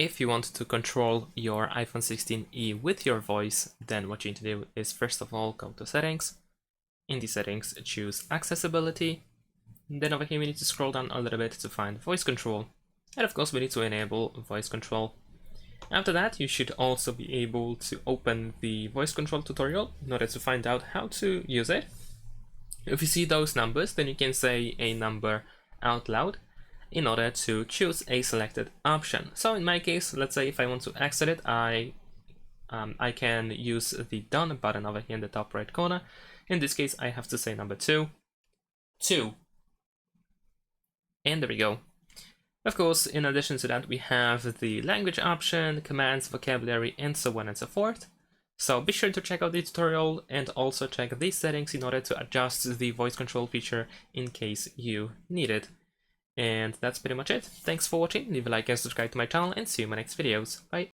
If you want to control your iPhone 16e with your voice, then what you need to do is first of all go to settings. In the settings, choose accessibility. Then over here we need to scroll down a little bit to find voice control. And of course we need to enable voice control. After that, you should also be able to open the voice control tutorial in order to find out how to use it. If you see those numbers, then you can say a number out loud in order to choose a selected option. So in my case, let's say if I want to exit it, I can use the done button over here in the top right corner. In this case, I have to say number 2, 2. And there we go. Of course, in addition to that, we have the language option, commands, vocabulary, and so on and so forth. So be sure to check out the tutorial and also check these settings in order to adjust the voice control feature in case you need it. And that's pretty much it. Thanks for watching, leave a like and subscribe to my channel, and see you in my next videos. Bye!